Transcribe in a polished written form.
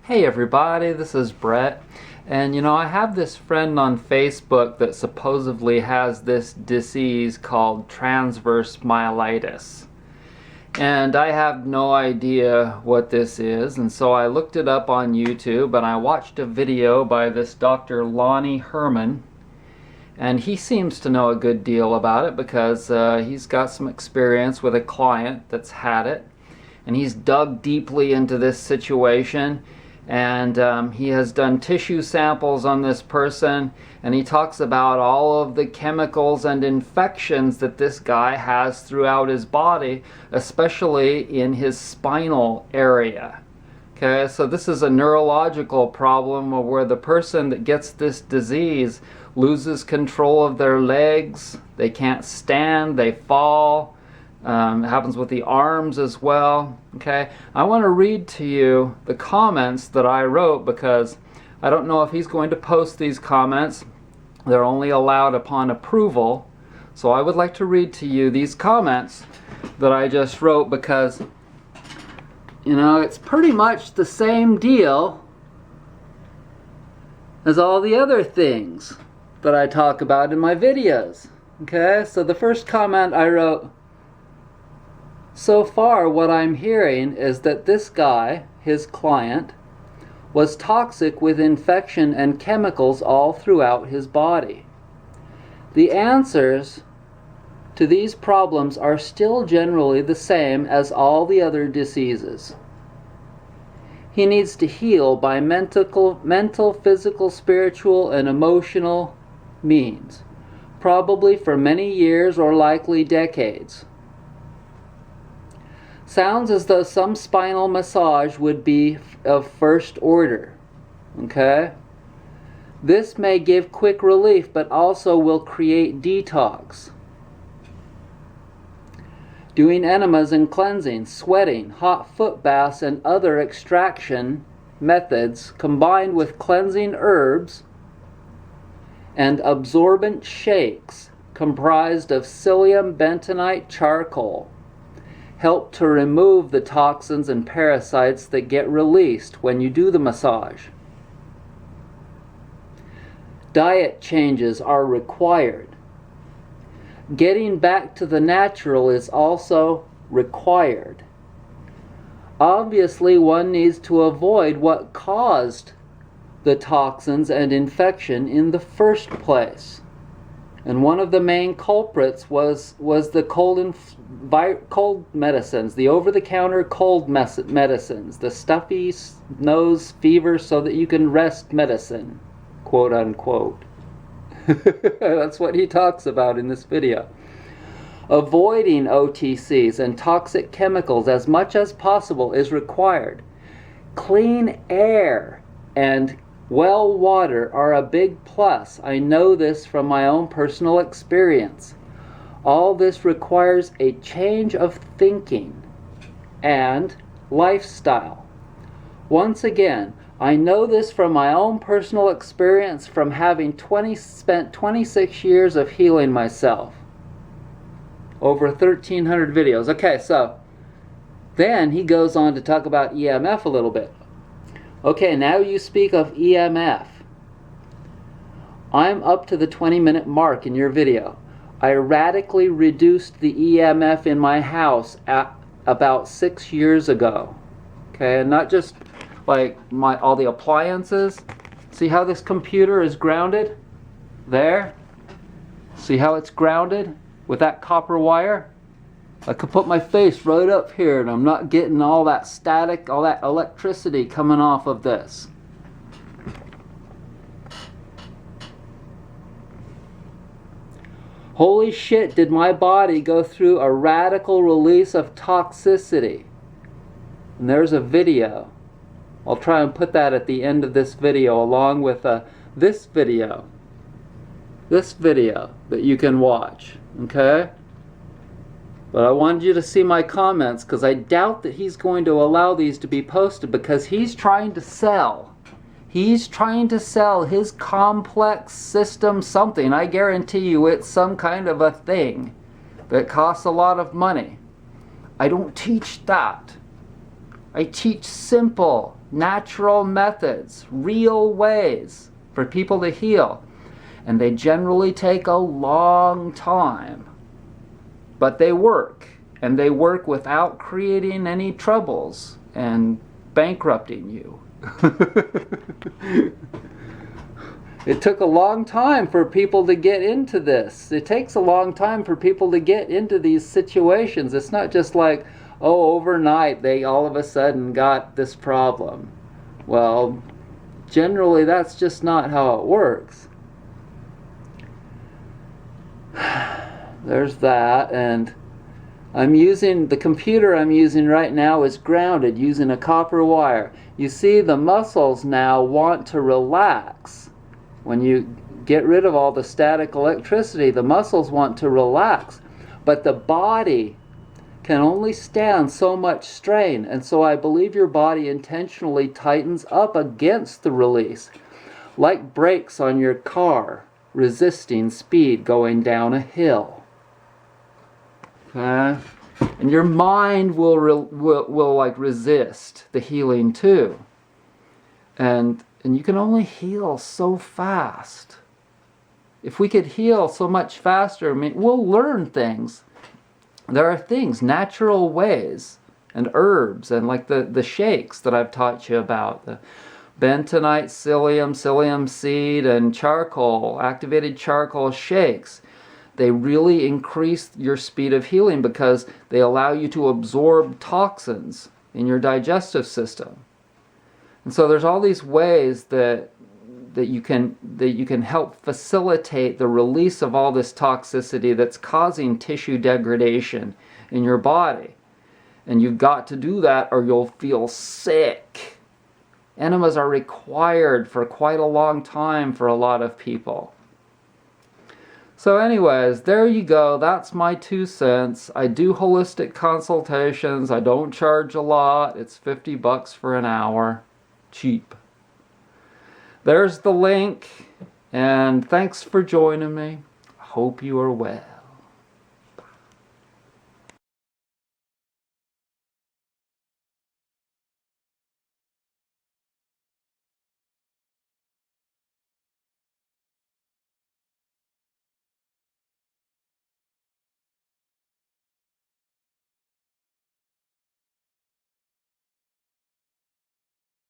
Hey everybody, this is Brett. And I have this friend on Facebook that supposedly has this disease called transverse myelitis. And I have no idea what this is, and so I looked it up on YouTube and I watched a video by this Dr. Lonnie Herman. And he seems to know a good deal about it because he's got some experience with a client that's had it. And he's dug deeply into this situation, and he has done tissue samples on this person, and he talks about all of the chemicals and infections that this guy has throughout his body, especially in his spinal area. Okay, so this is a neurological problem where the person that gets this disease loses control of their legs, they can't stand, they fall. It happens with the arms as well. Okay, I want to read to you the comments that I wrote because I don't know if he's going to post these comments. They're only allowed upon approval. So I would like to read to you these comments that I just wrote because, it's pretty much the same deal as all the other things that I talk about in my videos. Okay, so the first comment I wrote: so far what I'm hearing is that this guy, his client, was toxic with infection and chemicals all throughout his body. The answers to these problems are still generally the same as all the other diseases. He needs to heal by mental, physical, spiritual, and emotional means, probably for many years or likely decades. Sounds as though some spinal massage would be of first order. Okay? This may give quick relief, but also will create detox. Doing enemas and cleansing, sweating, hot foot baths, and other extraction methods combined with cleansing herbs and absorbent shakes comprised of psyllium bentonite charcoal help to remove the toxins and parasites that get released when you do the massage. Diet changes are required. Getting back to the natural is also required. Obviously, one needs to avoid what caused the toxins and infection in the first place. And one of the main culprits was the cold medicines, the over-the-counter cold medicines, the stuffy nose fever so that you can rest medicine, quote unquote. That's what he talks about in this video. Avoiding OTCs and toxic chemicals as much as possible is required. Clean air and well water are a big plus. I know this from my own personal experience. All this requires a change of thinking and lifestyle. Once again, I know this from my own personal experience from having spent 26 years of healing myself. Over 1,300 videos. Okay, so then he goes on to talk about EMF a little bit. Okay, now you speak of EMF. I'm up to the 20-minute mark in your video. I radically reduced the EMF in my house about 6 years ago. Okay, and not just like all the appliances. See how this computer is grounded? There. See how it's grounded with that copper wire? I could put my face right up here and I'm not getting all that static, all that electricity coming off of this. Holy shit, did my body go through a radical release of toxicity. And there's a video. I'll try and put that at the end of this video along with this video that you can watch. Okay? But I wanted you to see my comments because I doubt that he's going to allow these to be posted because he's trying to sell. He's trying to sell his complex system something. I guarantee you it's some kind of a thing that costs a lot of money. I don't teach that. I teach simple, natural methods, real ways for people to heal. And they generally take a long time. But they work. And they work without creating any troubles and bankrupting you. It took a long time for people to get into this. It takes a long time for people to get into these situations. It's not just like, oh, overnight they all of a sudden got this problem. Well, generally that's just not how it works. There's that, and the computer I'm using right now is grounded using a copper wire. You see, the muscles now want to relax. When you get rid of all the static electricity, the muscles want to relax. But the body can only stand so much strain, and so I believe your body intentionally tightens up against the release, like brakes on your car, resisting speed going down a hill. Okay? And your mind will like resist the healing too. And you can only heal so fast. If we could heal so much faster, I mean, we'll learn things. There are things, natural ways, and herbs, and like the shakes that I've taught you about, the bentonite, psyllium seed, and charcoal, activated charcoal shakes. They really increase your speed of healing because they allow you to absorb toxins in your digestive system. And so there's all these ways that you can help facilitate the release of all this toxicity that's causing tissue degradation in your body. And you've got to do that or you'll feel sick. Enemas are required for quite a long time for a lot of people. So anyways, there you go. That's my 2 cents. I do holistic consultations. I don't charge a lot. It's $50 for an hour. Cheap. There's the link, and thanks for joining me. I hope you are well.